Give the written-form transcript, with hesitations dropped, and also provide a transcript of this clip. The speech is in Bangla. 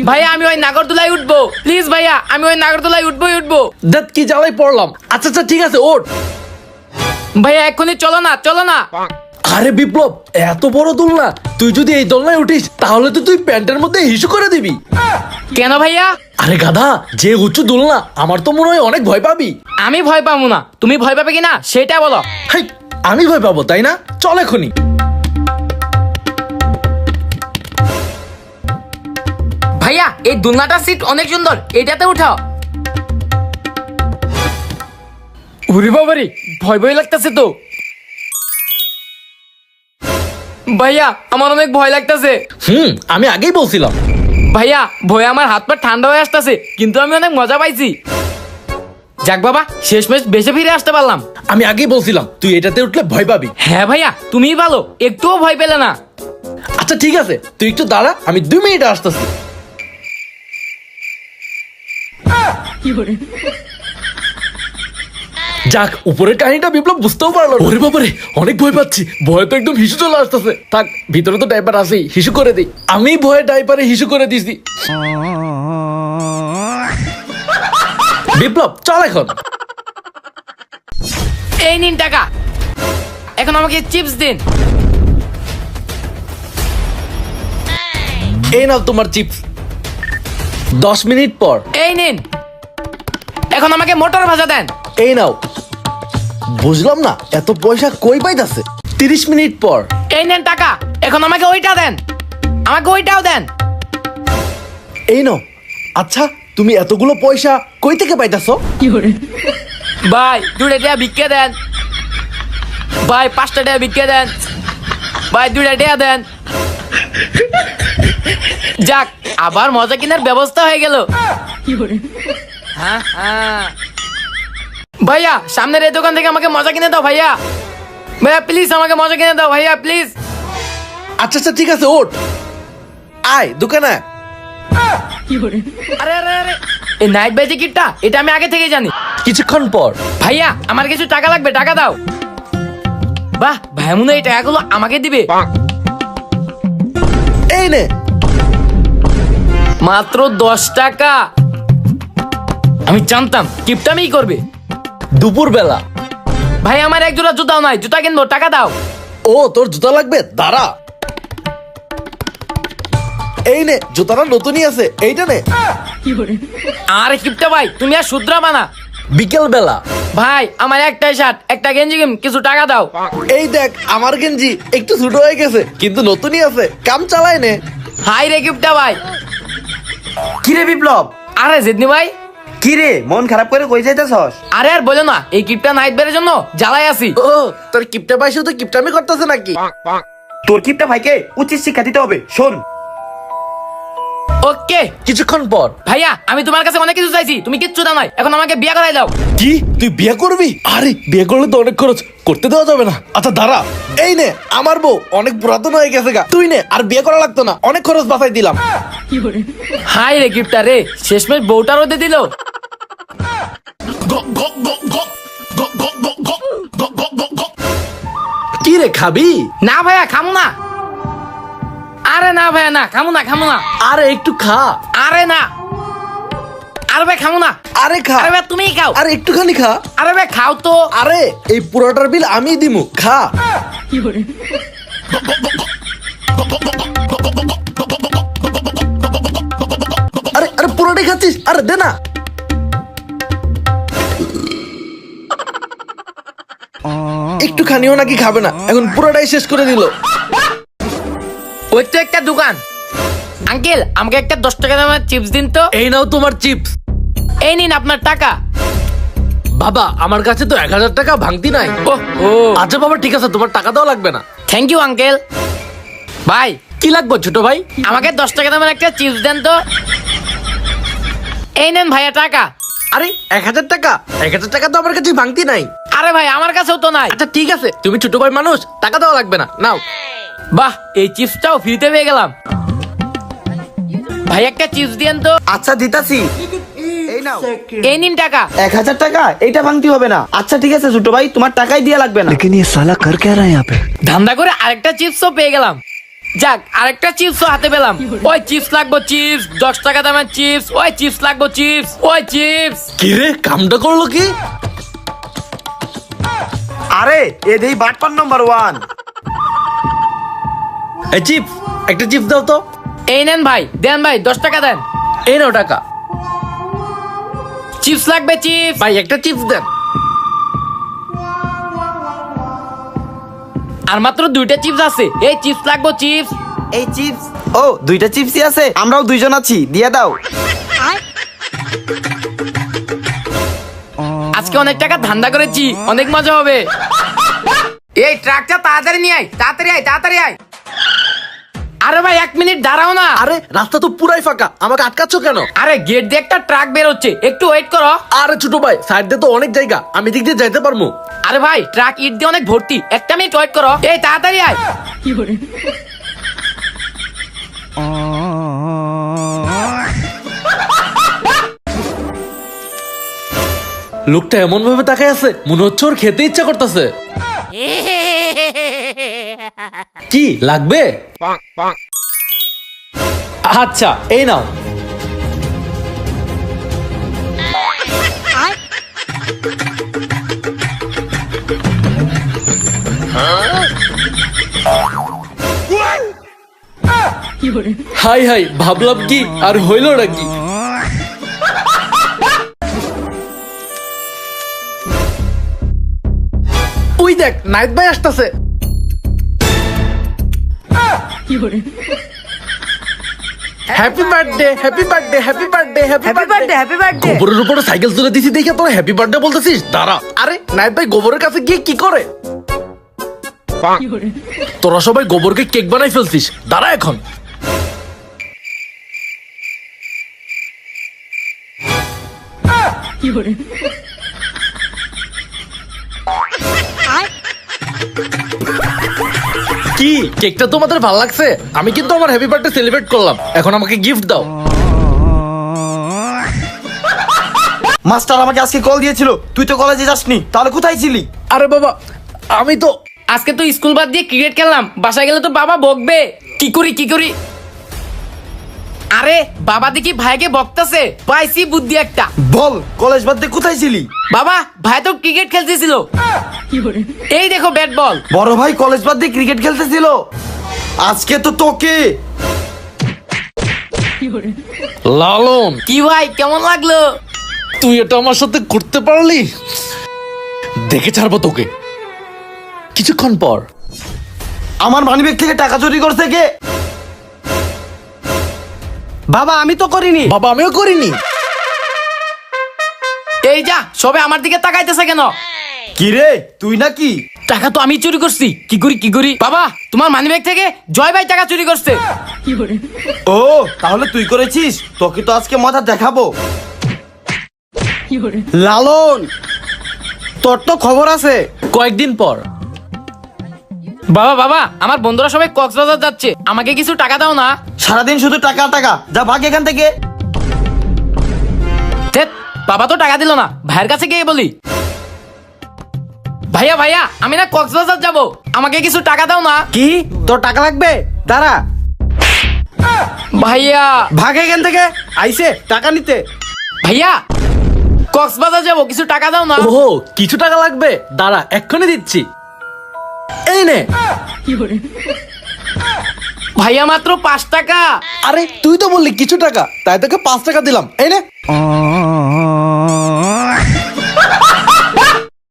ভাইয়া আমি ওই নাগরদোলায় উঠবো, প্লিজ ভাইয়া আমি ওই নাগরদোলায় উঠবো। দেখ কি জ্বালাই পড়লাম। আচ্ছা আচ্ছা ঠিক আছে ওঠ। ভাইয়া এক্ষুনি চলো না। আরে বিপ্লব, এত বড় দোলনা, তুই যদি এই দোলনায় উঠিস তাহলে তো তুই প্যান্টের মধ্যে হিসু করে দিবি। কেন ভাইয়া? আরে গাধা, যে উঁচু দোলনা, আমার তো মনে হয় অনেক ভয় পাবি। আমি ভয় পাবো না, তুমি ভয় পাবে কিনা সেটা বলো। হাই, আমি ভয় পাবো তাই না? চল এখনই। ভাইয়া এই দোলনাটার সিট অনেক সুন্দর, এটাতে উঠাও। ওরে বাবারে, ভয় লাগতেছে তো। ভাইয়া আমার অনেক ভয় লাগতেছে। আমি আগেই বলছিলাম। ভাইয়া ভয়ে আমার হাত পা ঠান্ডা হয়ে আসতেছে, কিন্তু আমি অনেক মজা পাইছি। যাক বাবা, শেষমেশ বেঁচে ফিরে আসতে পারলাম। আমি আগেই বলছিলাম তুই এটাতে উঠলে ভয় পাবি। হ্যাঁ ভাইয়া তুমিই ভালো, একটুও ভয় পেলে না। আচ্ছা ঠিক আছে, তুই একটু দাঁড়া, আমি 2 মিনিটে আসতেছি। যাক, উপরের কাহিনীটা বিপ্লব বুঝতেও পারলো। ওরে বাবারে, অনেক ভয় পাচ্ছি, ভয়ে তো একদম হিসু চলে আসতেছে। থাক, ভিতরে তো ডাইপার আছেই, হিসু করে দিই। আমি ভয়ে ডাইপারে হিসু করে দিছি। বিপ্লব চল এখন। এই নিন টাকা, এখন আমাকে চিপস দিন। এই নাও তোমার চিপস। 10 মিনিট পর। এই নিন, এখন আমাকে মটর ভাজা দেন। এই নাও। বুঝলাম না এত পয়সা কই পাইতাছে। 30 মিনিট পর। এই নেন টাকা, এখন আমাকে ওইটা দেন, আমাকে ওইটাও দেন। এই নাও। আচ্ছা, তুমি এতগুলো পয়সা কই থেকে পাইতাছো? ভাই 2টা টাকা ভিক্ষে দেন, ভাই 5টা টাকা ভিক্ষে দেন, ভাই 2টা টাকা দেন। যাক, আবার মজা কেনার ব্যবস্থা হয়ে গেল। হ্যাঁ হ্যাঁ ভাইয়া, সামনের এই দোকান থেকে আমাকে মজা কিনে দাও ভাইয়া। ভাইয়া প্লিজ আমাকে মজা কিনে দাও ভাইয়া প্লিজ। আচ্ছা আচ্ছা ঠিক আছে, ওঠ। আয় দোকানে। আরে আরে আরে, এই নাইট বাই টিকিটটা এটা আমি আগে থেকে জানি। কিছুক্ষণ পর। ভাইয়া আমার কিছু টাকা লাগবে, টাকা দাও। বাহ, ভাই মনে হয় এই টাকাগুলো আমাকে দিবে। এই নে। মাত্র 10 টাকা। আমি জানতাম কিপটামিই করবে। দুপুর বেলা। ভাই আমার এক জোড়া জুতাও নাই, জুতা কিনবো, টাকা দাও। ও, তোর জুতা লাগবে? দাঁড়া। এই নে, জুতাটা নতুনই আছে, এইটা নে। আরে কিপটা ভাই, তুমি আর শুধরাবা না। বিকেল বেলা। ভাই আমার একটাই শার্ট, একটা গেঞ্জি, কিছু টাকা দাও। এই দেখ, আমার গেঞ্জি একটু ছোট হয়ে গেছে, কিন্তু নতুনই আছে, কাম চালায় নে। হাই রে কিপটা ভাই। কিরে বিপ্লব, আরে জেদনি ভাই। কিরে মন খারাপ করে কই যাইতেছস? আরে আর বলো না, এই কিপটা নাইট বের জন্য জ্বালাই আছি। ও, তোর কিপটা ভাই শুধু কিপটামি করতেছে নাকি? তোর কিপটা ভাইকে উচিত শিক্ষা দিতে হবে, শোন। ওকে। কিছুক্ষণ পর। ভাইয়া আমি তোমার কাছে অনেক কিছু চাইছি, তুমি কিচ্ছু দাও নাই, এখন আমাকে বিয়ে করাই দাও। কি, তুই বিয়ে করবি? আরে বিয়ে করলে তো অনেক খরচ, করতে দেওয়া যাবে না। আচ্ছা দাঁড়া। এই নে, আমার বউ অনেক পুরাতন হয়ে গেছে গা, তুই নে, আর বিয়ে করা লাগতো না, অনেক খরচ বাঁচাই দিলাম। হাই রে কিপটা রে, শেষমেশ বউটা রোদে দিল। কি রে, খাবি? না ভাইয়া খামু না। আরে না ভাইয়া না, খামু না। আরে একটু খা। আরে না, আরে ভাই খামু না। আরে খা। আরে ভাই তুমিই খাও। আরে একটুখানি খা। আরে ভাই খাও তো। আরে এই পুরোটার বিল আমি দিমু, খা। আরে আরে পুরোটাই খাচ্ছিস? আরে দে না। একটুখানিও নাকি খাবে না, এখন পুরোটাই শেষ করে দিল। ওই তো একটা দোকান। আঙ্কেল আমাকে একটা 10 টাকা দামের চিপস দিন তো। এই নাও তোমার চিপস। এই নিন আপনার টাকা। বাবা, আমার কাছে তো 1000 টাকা ভাঙতি নাই। ও আচ্ছা বাবা, ঠিক আছে, তোমার টাকা দেওয়া লাগবে না। Thank you uncle. ভাই কি লাগবে ছোট ভাই? আমাকে 10 টাকা দামের একটা চিপস দেন তো। এই নেন ভাইয়া টাকা। আরে 1000 টাকা? 1000 টাকা তো আমার কাছে ভাঙতি নাই। আরে ভাই আমার কাছেও তো নাই। আচ্ছা ঠিক আছে, তুমি ছোট ভাই মানুষ, টাকা দেওয়া লাগবে না, নাও। বাহ, এই চিপসটাও ফ্রিতে পেয়ে গেলাম। ভাই একটা চিপস দিয়েন তো। আচ্ছা দিতাছি, এই নাও। এই নিন টাকা। 1000 টাকা এইটা ভাঙতি হবে না। আচ্ছা ঠিক আছে ছোট ভাই, তোমার টাকাই দিয়া লাগবে না। लेकिन ये साला कर क्या रहा है यहाँ पे? ধান্দা করে আরেকটা চিপসও পেয়ে গেলাম। যাক আরেকটা চিপস হাতে পেলাম। ওই চিপস লাগবো, চিপস 10 টাকা দামের চিপস। ওই চিপস লাগবো, চিপস। ওই চিপস। কি রে, কামটা করলো কি? আরে এদেই বাটপার নাম্বার 1। এই চিপস, একটা চিপস দাও তো। এই নেন ভাই, দেন ভাই 10 টাকা দেন। এই নাও টাকা। চিপস লাগবে, চিপস। ভাই একটা চিপস দেন। আর মাত্র 2টা চিপস আছে। এই চিপস লাগবো, চিপস। এই চিপস, ও 2টা চিপসই আছে, আমরাও 2জন আছি, দিয়ে দাও। আজকে অনেক টাকা ধান্দা করেছি, অনেক মজা হবে। এই ট্রাকটা তাড়াতাড়ি নিয়ে আয়, তাড়াতাড়ি আয়, তাড়াতাড়ি আয়। আরে ভাই 1 মিনিট দাঁড়াও না। আরে রাস্তা তো পুরাই ফাঁকা, আমাকে আটকাচ্ছ কেন? আরে গেট দিয়ে একটা ট্রাক বের হচ্ছে, একটু ওয়েট করো। আরে ছোট ভাই, সাইড দিয়ে তো অনেক জায়গা, আমি দিক দিয়ে যাইতে পারবো। আরে ভাই ট্রাক ইট দিয়ে অনেক ভর্তি, একটা মিনিট ওয়েট করো। এই তাড়াতাড়ি আয়। লোকটা এমন ভাবে তাকায় আছে, মনে হচ্ছে ওর খেতে ইচ্ছা করতেছে। কি লাগবে? আচ্ছা এই নাও। হাই হাই, ভাবলাম কি আর হইল নাকি। ওই দেখ নাইট ভাই আসতেছে। Happy birthday, happy birthday, happy birthday, happy birthday, happy birthday. গোবরের উপরে সাইকেল তুলে দিছি দেখে তোরা হ্যাপি বার্থডে বলতেছিস? দাঁড়া। আরে নাইট ভাই গোবরের কাছে গিয়ে কি করে? তোরা সবাই গোবরকে কেক বানাই ফেলছিস, দাঁড়া এখন। কি কেকটা তোমাদের ভালো লাগছে? আমি কিন্তু আমার হ্যাপি বার্থডে সেলিব্রেট করলাম, এখন আমাকে গিফট দাও। মাস্টার আমাকে আজকে কল দিয়েছিল, তুই তো কলেজে যাসনি, তাহলে কোথায় ছিলি? আরে বাবা, আমি তো আজকে তো স্কুল বাদ দিয়ে ক্রিকেট খেললাম, বাসায় গেলে তো বাবা বকবে। কি করি কি করি? আরে বাবা দেখি ভাইকে বকতাছে, পাইছি বুদ্ধি একটা। বল, কলেজ বাদ দিয়ে কোথায় ছিলি? বাবা ভাই তো ক্রিকেট খেলতেছিল, এই দেখো ব্যাট বল। বড় ভাই কলেজ বাদ দিয়ে ক্রিকেট খেলতেছিল, আজকে তো তোকে। লালন, কি ভাই কেমন লাগলো? তুই এটা আমার সাথে করতে পারলি? দেখে ছাড়বো তোকে কিছুক্ষণ পর। আমার মানিব্যাগ থেকে টাকা চুরি করছে কে? বাবা আমি তো করিনি। বাবা আমিও করিনি। এই যা, সবে আমার দিকে তাকাইতেছে কেন? কি রে, তুই নাকি? টাকা তো আমি চুরি করছি, কি করি কি করি? বাবা তোমার মানিব্যাগ থেকে জয় ভাই টাকা চুরি করছে। ও তাহলে তুই করেছিস, তোকে তো আজকে মজা দেখাবো। লালন, তোর তো খবর আছে। কয়েকদিন পর। বাবা বাবা আমার বন্ধুরা সবাই কক্সবাজার যাচ্ছে, আমাকে কিছু টাকা দাও না। সারাদিন শুধু টাকা টাকা, যা ভাগ এখান থেকে। ধ্যাৎ, বাবা তো টাকা দিল না, ভাইয়ের কাছে গিয়ে বলি। ভাইয়া ভাইয়া আমি না কক্সবাজার যাব, আমাকে কিছু টাকা দাও না। কি তোর টাকা লাগবে? দাঁড়া। ভাইয়া ভাগ এখান থেকে, আইসে টাকা নিতে। ভাইয়া কক্সবাজার যাব, কিছু টাকা দাও না। ও কিছু টাকা লাগবে, দাঁড়া এক্ষুনি দিচ্ছি। এই নে। ভাইয়া মাত্র 5 টাকা। আরে তুই তো বললি কিছু টাকা, তাই তোকে 5 টাকা দিলাম, এই নে।